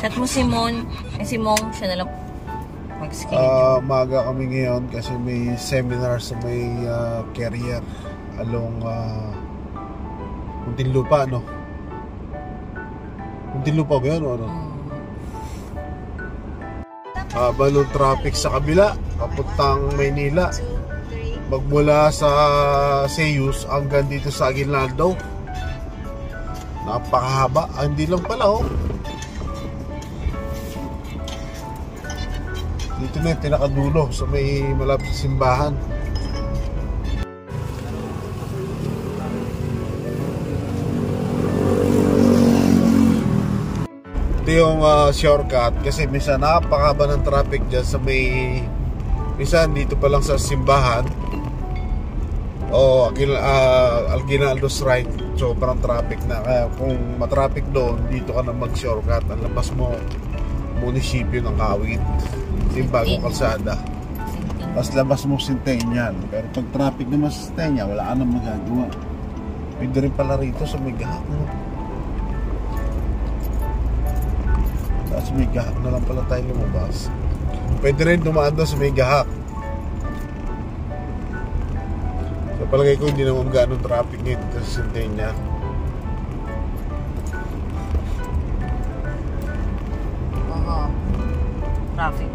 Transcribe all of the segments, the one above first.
Chat mo si Mon. Si Mong, siya na lang mag-schedule. Maga kami ngayon kasi may seminar sa may carrier along Muntinlupa, no? Muntinlupa ba yun o ano? Balong traffic sa kabila papuntang Maynila, magmula sa Seiyus hanggang dito sa Aguinaldo. Napakahaba. Hindi lang pala, oh. Dito na yung pinakadulo sa may malapit sa simbahan. Ito yung shortcut kasi minsan napakahaba ng traffic dyan sa may, minsan dito pa lang sa simbahan o Aguinaldo Shrine, sobrang traffic na. Kaya kung matraffic doon, dito ka na mag shortcut. Ang labas mo munisipyo ng Kawit, yung bagong kalsada, tapos labas mo Centennial. Pero pag traffic naman sa Centennial, wala ka nang magagawa. Pwede rin pala rito sa may Gahak, no? Tapos may Gahak na lang pala tayo lumabas. Pwede rin dumaan doon sa may Gahak. So palagay ko hindi naman gano'ng traffic ngayon sa Centennial. Traffic.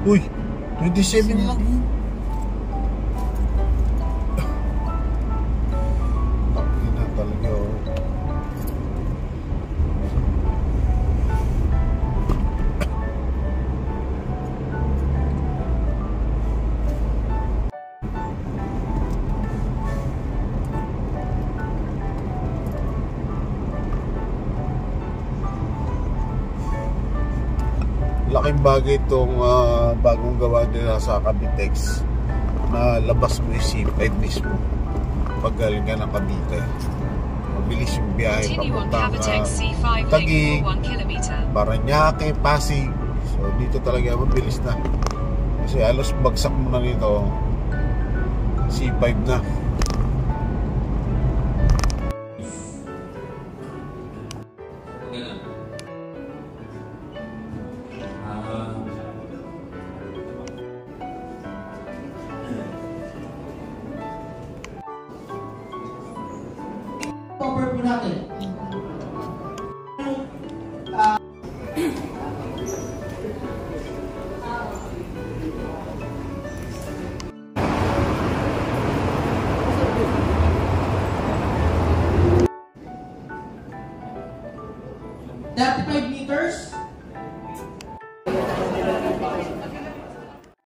Uy, 27 lang. Takli na talaga, oh. Laking bagay itong bagong gawa nila sa Cavitex na labas mo yung C5 mismo pag galing ka ng Cavite. Mabilis yung biyahe papuntang Taguig, Parañaque, Pasig. So dito talaga mabilis na kasi halos bagsak mo na nito C5 na. Cover po natin.